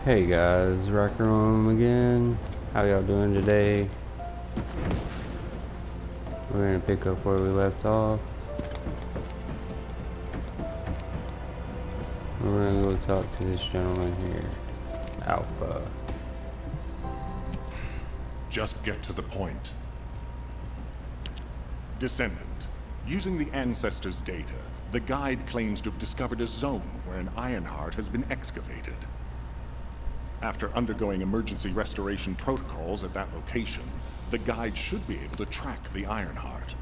Hey guys, Rakkarum again. How y'all doing today? We're gonna pick up where we left off. We're gonna go talk to this gentleman here, Alpha. Just get to the point. Descendant. Using the Ancestors' data, the guide claims to have discovered a zone where an Ironheart has been excavated. After undergoing emergency restoration protocols at that location, the guide should be able to track the Ironheart.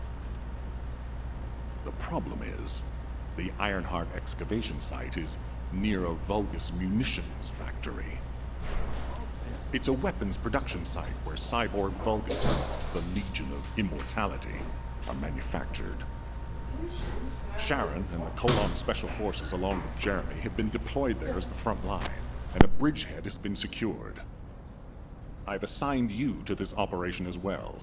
The problem is, the Ironheart excavation site is near a Vulgus munitions factory. It's a weapons production site where cyborg Vulgus, the Legion of Immortality, are manufactured. Sharon and the Colon Special Forces along with Jeremy have been deployed there as the front line, and a bridgehead has been secured. I've assigned you to this operation as well.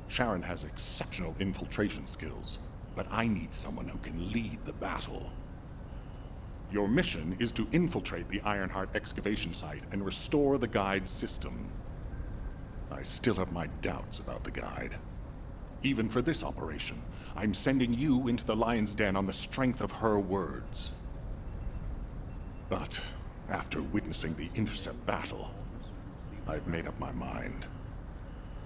Sharon has exceptional infiltration skills, but I need someone who can lead the battle. Your mission is to infiltrate the Ironheart excavation site and restore the guide's system. I still have my doubts about the guide. Even for this operation, I'm sending you into the Lion's Den on the strength of her words. But after witnessing the intercept battle, I've made up my mind.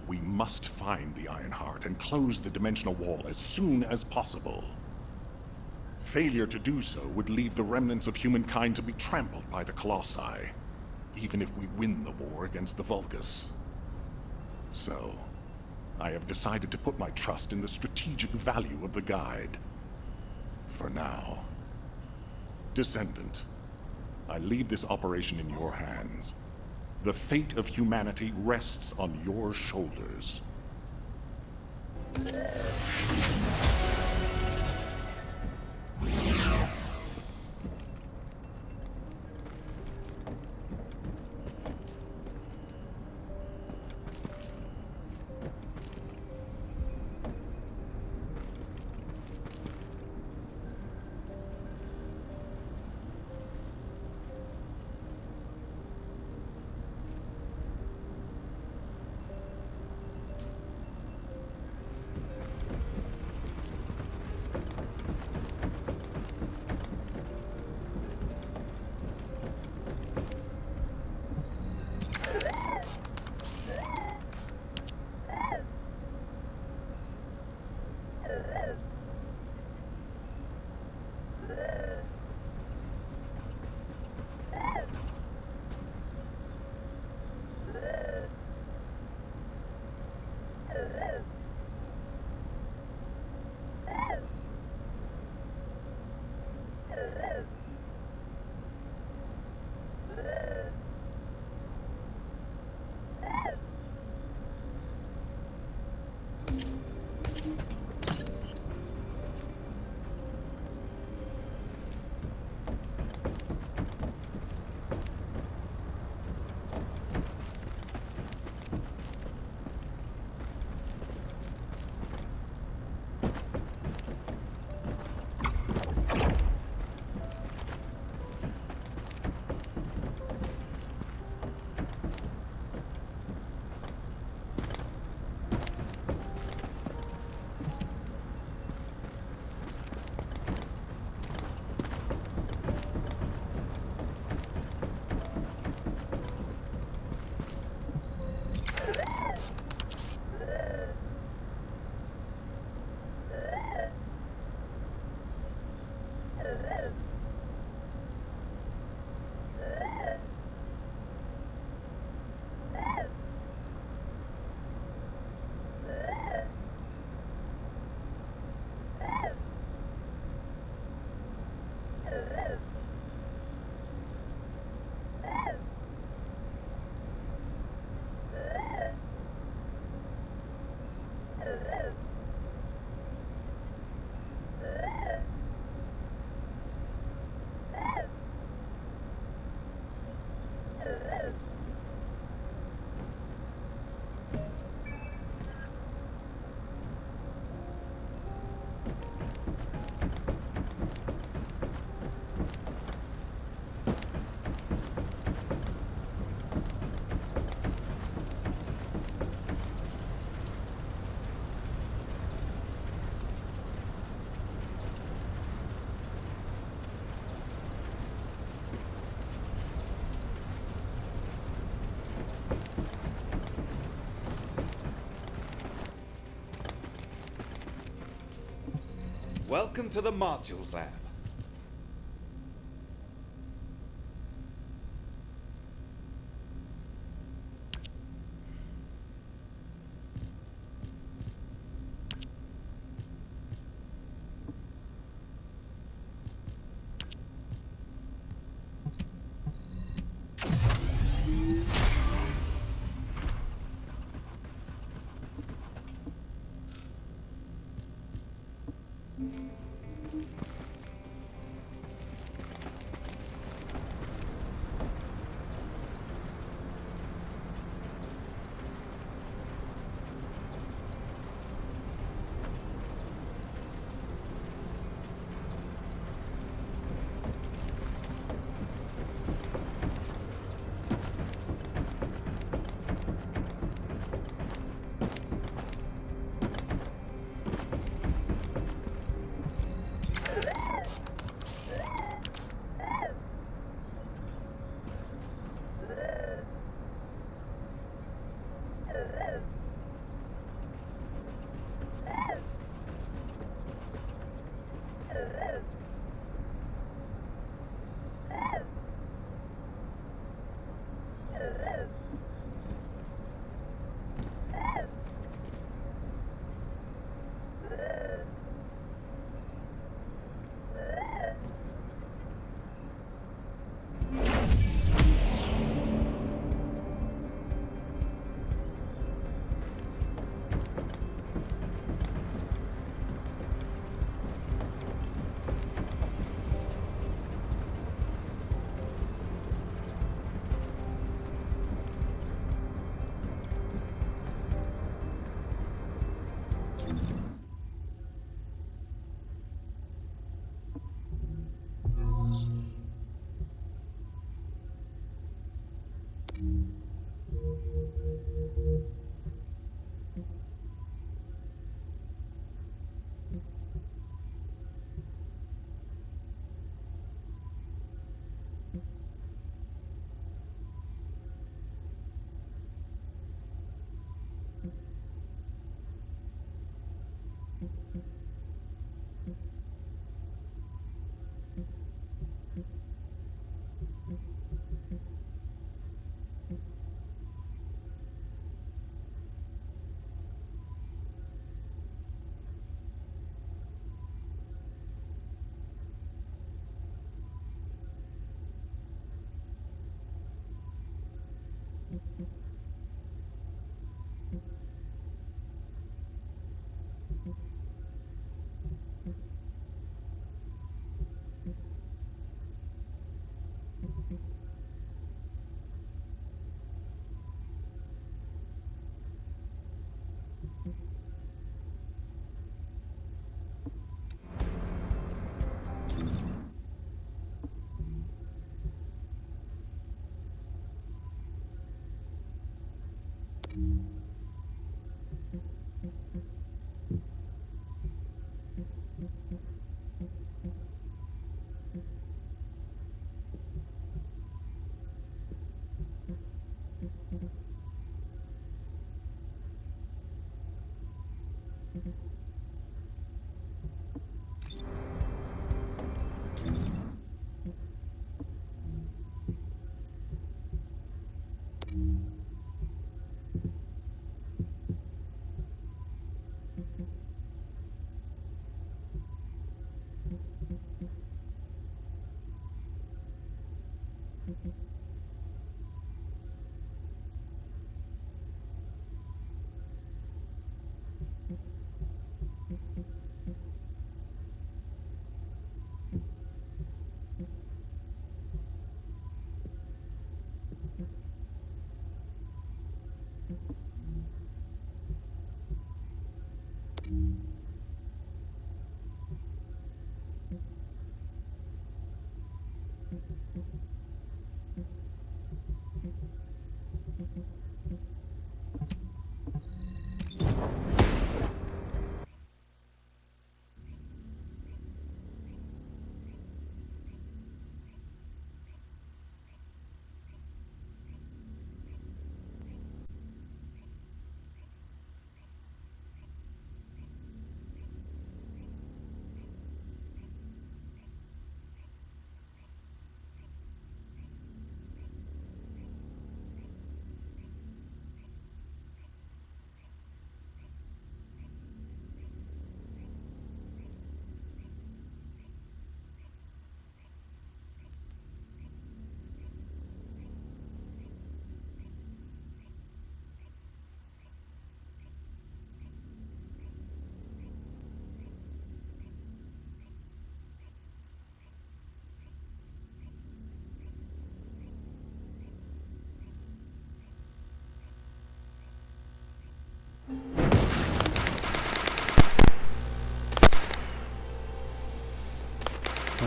We must find the Ironheart and close the dimensional wall as soon as possible. Failure to do so would leave the remnants of humankind to be trampled by the Colossi, even if we win the war against the Vulgus. So, I have decided to put my trust in the strategic value of the guide. For now. Descendant, I leave this operation in your hands. The fate of humanity rests on your shoulders. Welcome to the Modules Lab.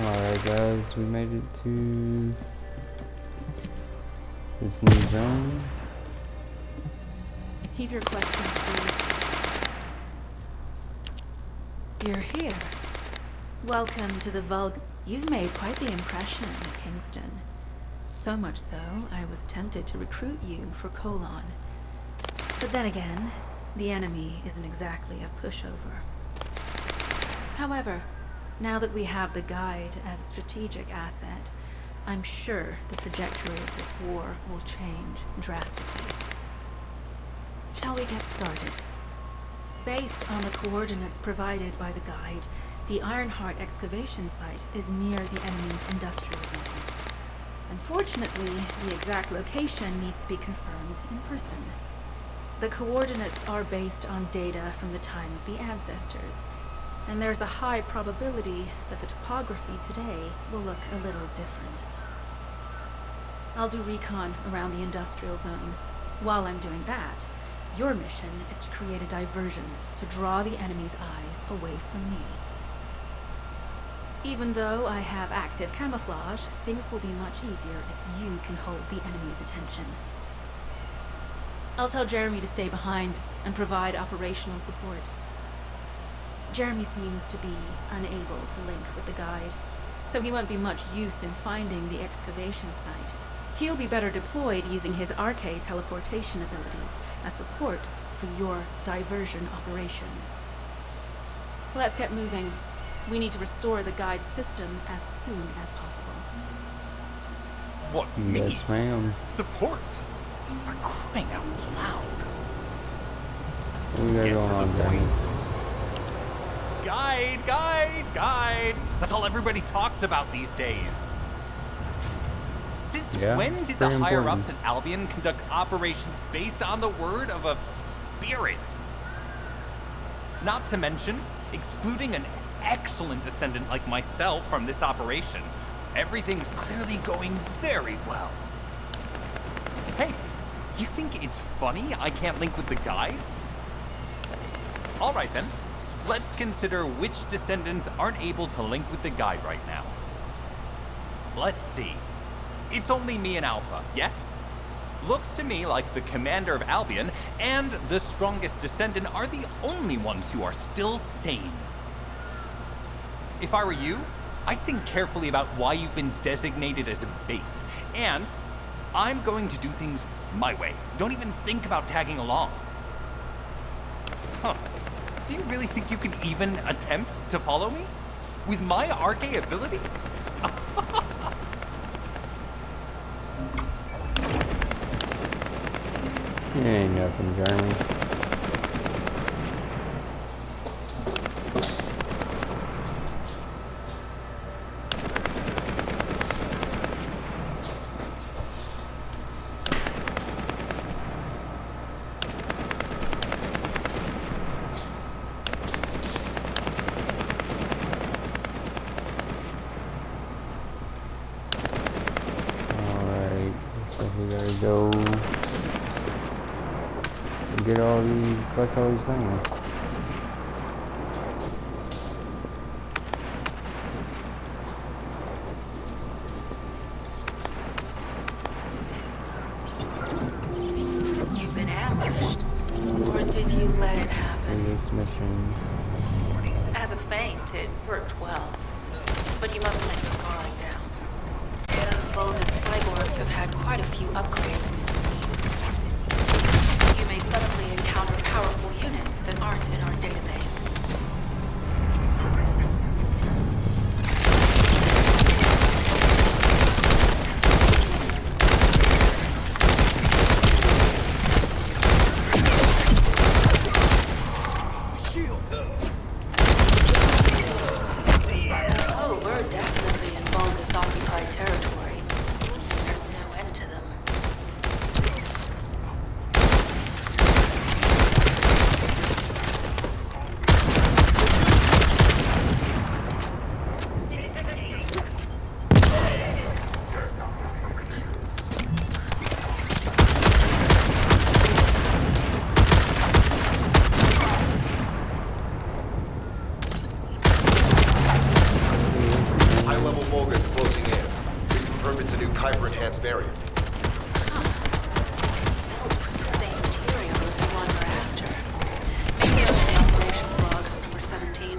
Alright guys, we made it to this new zone. Keep your questions brief. You're here. Welcome to the You've made quite the impression at Kingston. So much so, I was tempted to recruit you for Colon. But then again, the enemy isn't exactly a pushover. However, now that we have the guide as a strategic asset, I'm sure the trajectory of this war will change drastically. Shall we get started? Based on the coordinates provided by the guide, the Ironheart excavation site is near the enemy's industrial zone. Unfortunately, the exact location needs to be confirmed in person. The coordinates are based on data from the time of the ancestors, and there's a high probability that the topography today will look a little different. I'll do recon around the industrial zone. While I'm doing that, your mission is to create a diversion to draw the enemy's eyes away from me. Even though I have active camouflage, things will be much easier if you can hold the enemy's attention. I'll tell Jeremy to stay behind and provide operational support. Jeremy seems to be unable to link with the guide, so he won't be much use in finding the excavation site. He'll be better deployed using his arcade teleportation abilities as support for your diversion operation. Let's get moving. We need to restore the guide system as soon as possible. What, me? Yes, ma'am. Support? For crying out loud. What we got Get going to on, the Jeremy? point. Guide! That's all everybody talks about these days. Since Yeah, when did the very higher-ups important. at Albion conduct operations based on the word of a spirit? Not to mention, excluding an excellent descendant like myself from this operation, everything's clearly going very well. Hey, you think it's funny I can't link with the guide? Alright then, let's consider which descendants aren't able to link with the guide right now. Let's see. It's only me and Alpha, yes? Looks to me like the commander of Albion and the strongest descendant are the only ones who are still sane. If I were you, I'd think carefully about why you've been designated as a bait, and I'm going to do things my way. Don't even think about tagging along. Huh. Do you really think you can even attempt to follow me? With my arcade abilities? It ain't nothing, Jeremy. Alright, looks like we gotta go get all these, collect all these things. You've been ambushed. Or did you let it For happen? this mission. As a feint, it worked well. But you must let your guard down. Those Vulgus cyborgs have had quite a few upgrades recently. You may suddenly encounter powerful units that aren't in our database. Oh, we're definitely in Vulgus occupied territory. There's no end to them. it's a new Kuiper-enhanced variant. Built with the same material as the one we're after. Maybe it was the operations log, number 17.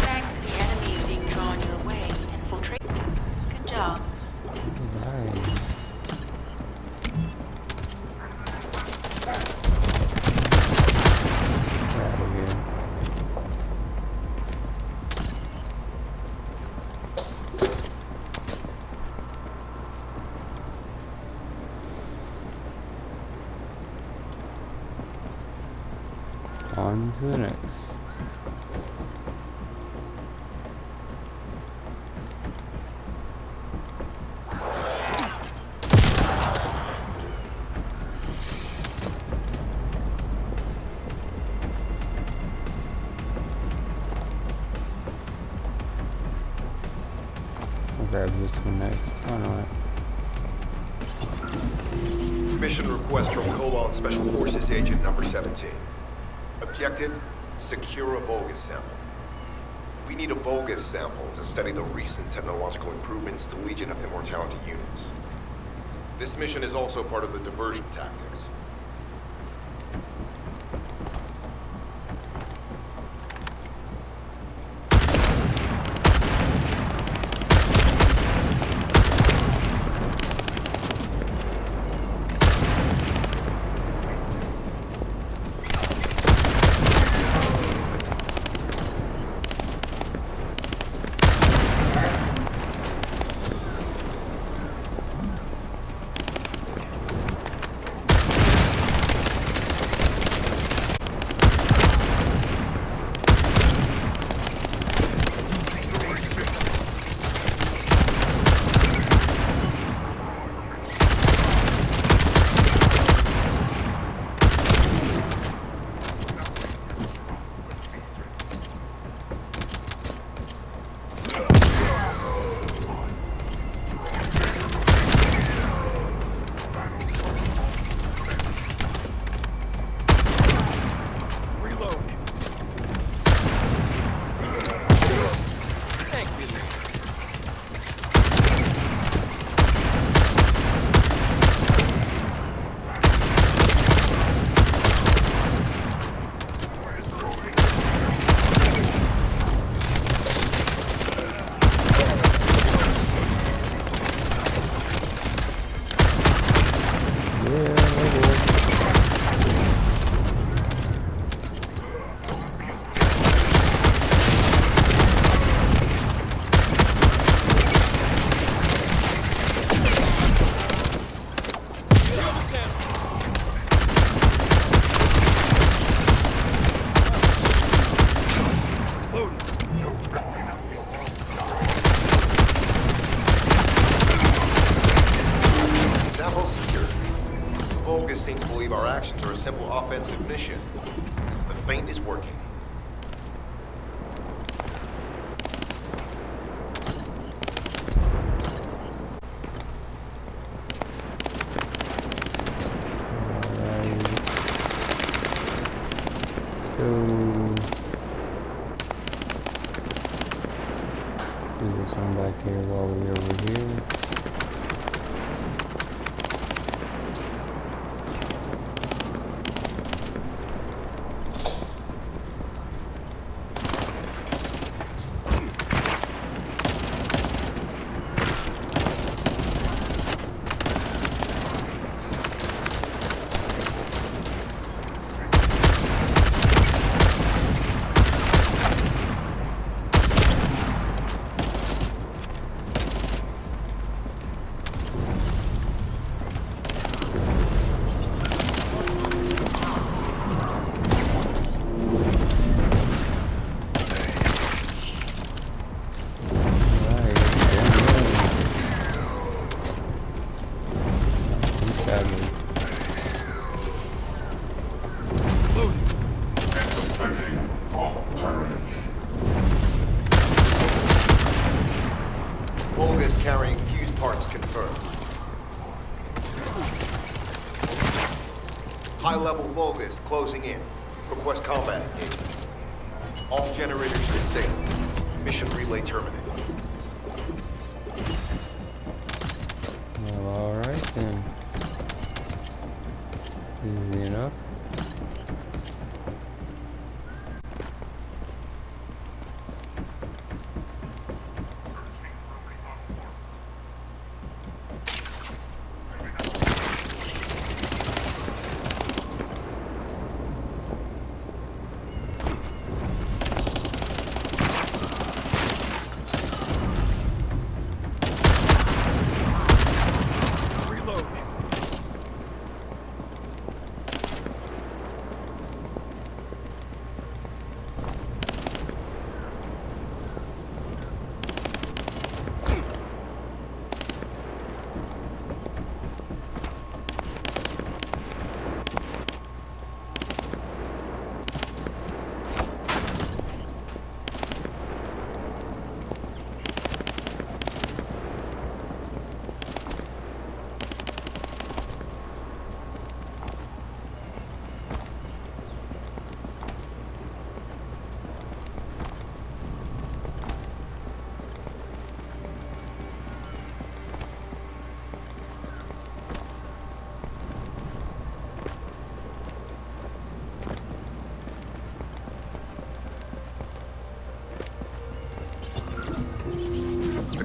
Thanks to the enemy being drawn your way, infiltrate. Good job. Right. Get out of here. On to the next. I'll grab this one next. Why not? Mission request from Colon Special Forces Agent number 17. Objective, secure a Vulgus sample. We need a Vulgus sample to study the recent technological improvements to Legion of Immortality units. This mission is also part of the diversion tactics. Simple offensive mission. The feint is working. Let's go. Do this one back here while we're over here. High-level Vulgus closing in. Request combat engagement. All generators disabled. Mission relay terminated. Well, alright then. Easy enough.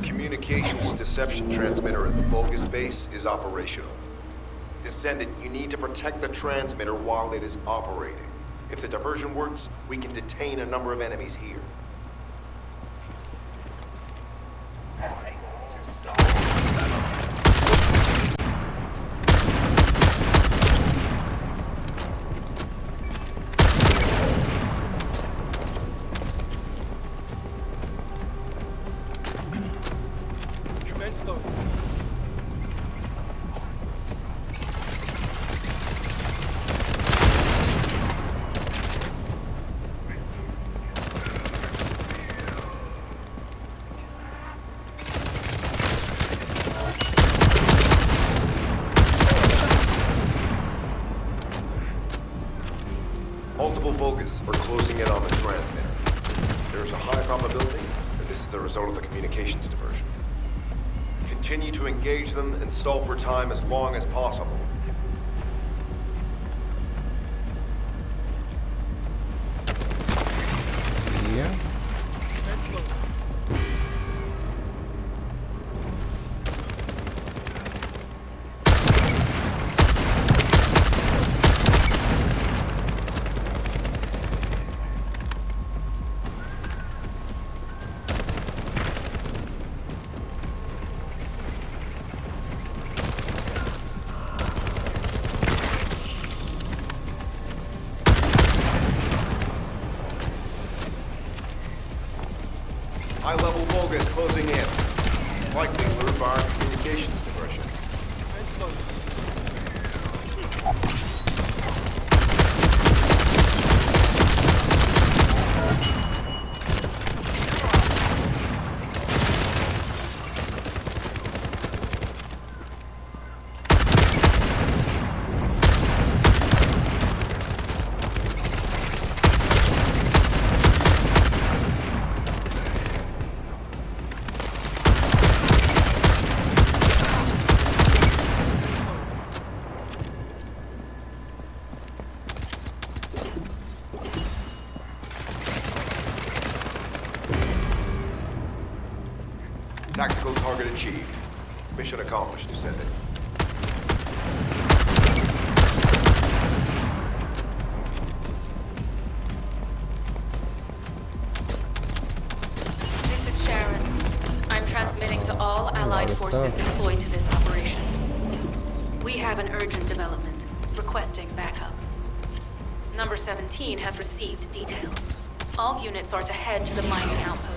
Communications deception transmitter at the Vulgus base is operational. Descendant, you need to protect the transmitter while it is operating. If the diversion works, we can detain a number of enemies here. Multiple Vulgus are closing in on the transmitter. There is a high probability that this is the result of the communications diversion. Continue to engage them and stall for time as long as possible. Yeah. High-level Vulgus closing in. Likely lured by our communications diversion. Tactical target achieved. Mission accomplished, Descendant. This is Sharon. I'm transmitting to all Allied forces deployed to this operation. We have an urgent development, requesting backup. Number 17 has received details. All units are to head to the mining outpost.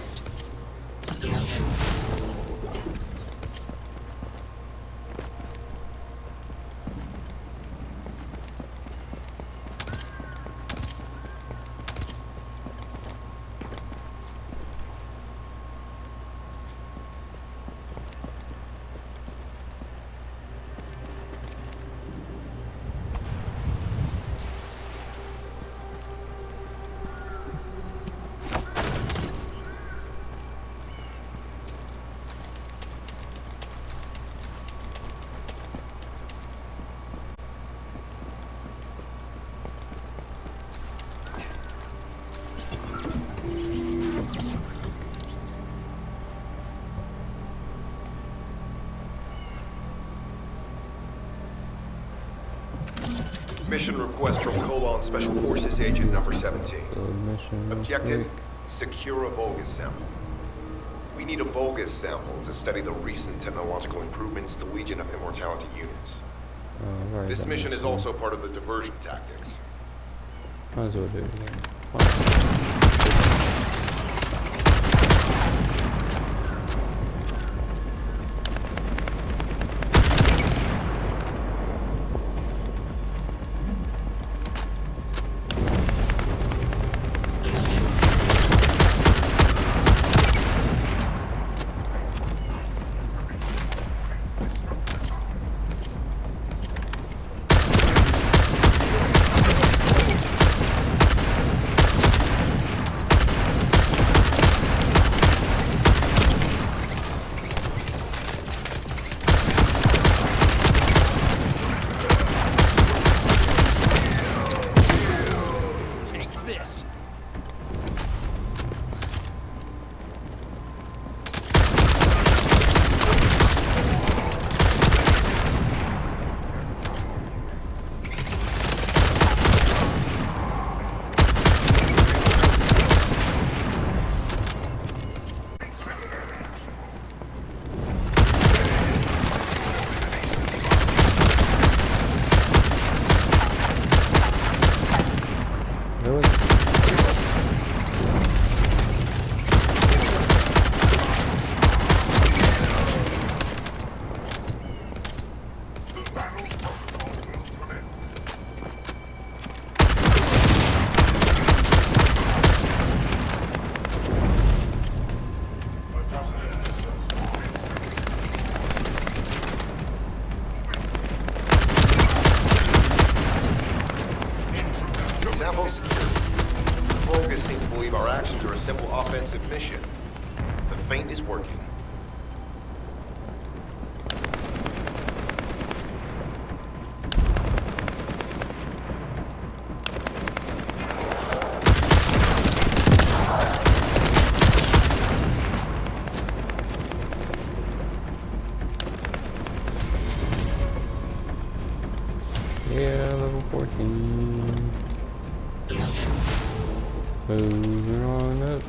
Mission request from Colon Special Forces Agent number 17. Mission real Objective, quick. secure a Vulgus sample. We need a Vulgus sample to study the recent technological improvements to Legion of Immortality units. Oh, right, This that mission makes is also part of the diversion tactics. sense. Might as well do it again. Fine. Take this. Really? Sample secured. Vulgus seems to believe our actions are a simple offensive mission. The feint is working. Yeah, level 14. Moving on up.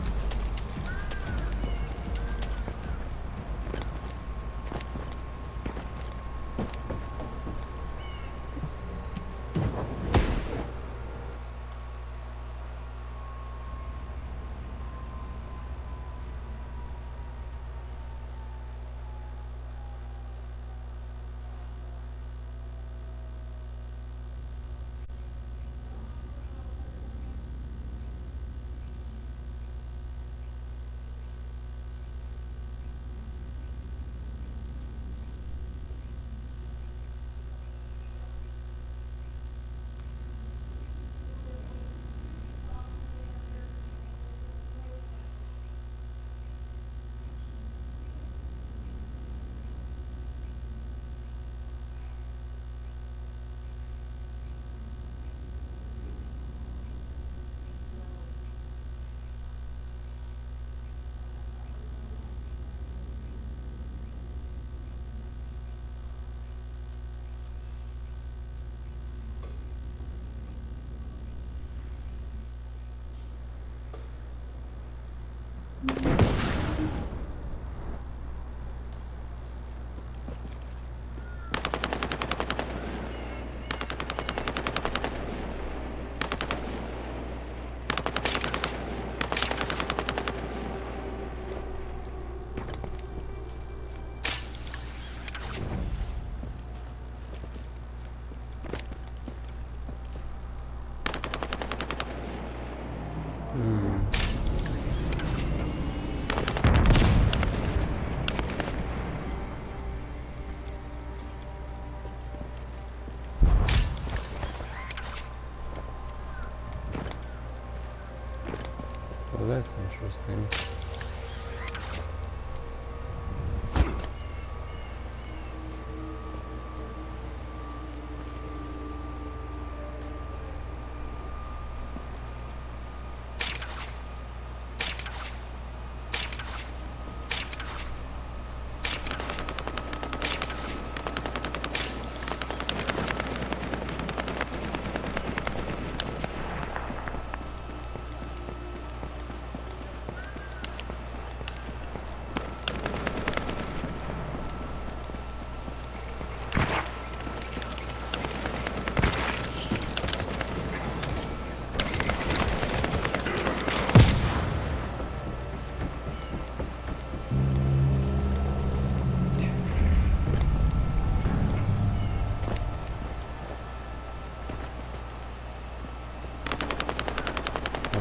Well, that's interesting.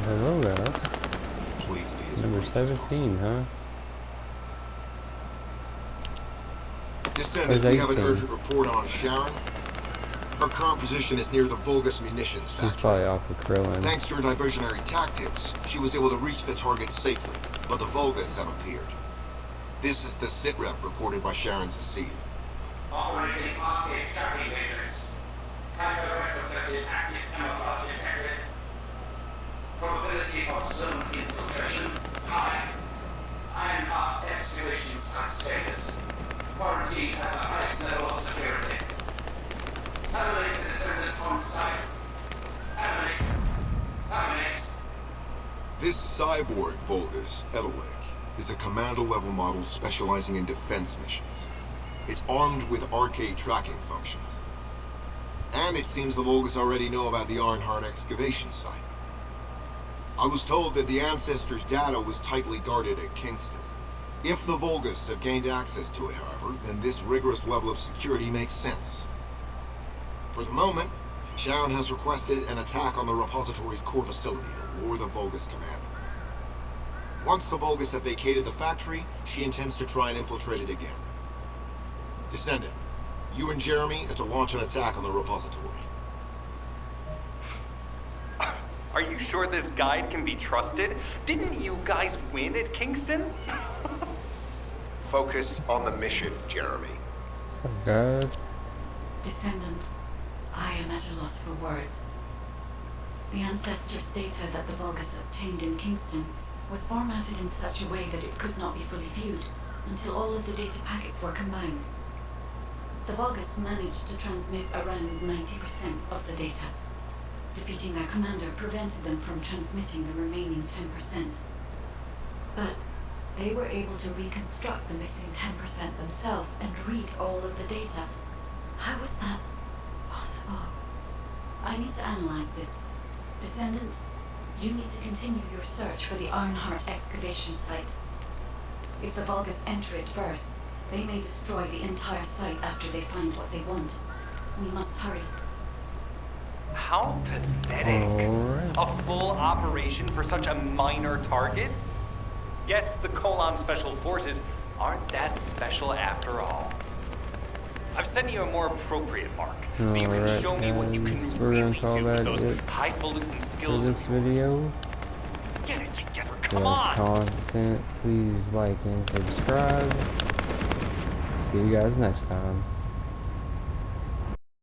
Well, hello guys. Please be as Number brief as 17, huh? possible. Descendant, we have an 18. urgent report on Sharon. Her current position is near the Vulgus munitions She's factory. probably off of Krillin. Thanks to her diversionary tactics, she was able to reach the target safely, but the Vulgus have appeared. This is the sitrep reported by Sharon's AC. Operating arcade tracking matrix. Typo retrofitted active camouflage detected. Probability of zone infiltration high. Ironheart excavation site status. Quarantine at the highest level of security. Terminate the Descendant on site. Terminate. Terminate. This cyborg Vulgus, Lepic, is a commando-level model specializing in defense missions. It's armed with arcade tracking functions. And it seems the Vulgus already know about the Ironheart excavation site. I was told that the Ancestors' data was tightly guarded at Kingston. If the Vulgus have gained access to it, however, then this rigorous level of security makes sense. For the moment, Sharon has requested an attack on the repository's core facility to lure the Vulgus commander. Once the Vulgus have vacated the factory, she intends to try and infiltrate it again. Descendant, you and Jeremy are to launch an attack on the repository. Are you sure this guide can be trusted? Didn't you guys win at Kingston? Focus on the mission, Jeremy. So good. Descendant, I am at a loss for words. The Ancestors' data that the Vulgus obtained in Kingston was formatted in such a way that it could not be fully viewed until all of the data packets were combined. The Vulgus managed to transmit around 90% of the data. Defeating their commander prevented them from transmitting the remaining 10%. But they were able to reconstruct the missing 10% themselves and read all of the data. How was that possible? I need to analyze this. Descendant, you need to continue your search for the Ironheart excavation site. If the Vulgus enter it first, they may destroy the entire site after they find what they want. We must hurry. How pathetic. Alright. A full operation for such a minor target? Guess the Colon Special Forces aren't that special after all. I've sent you a more appropriate mark, so you can Alright, show me what you can guys, we're gonna really call do with that those it highfalutin For skills this of yours. video. Get it together, come The on! content, please like and subscribe. See you guys next time.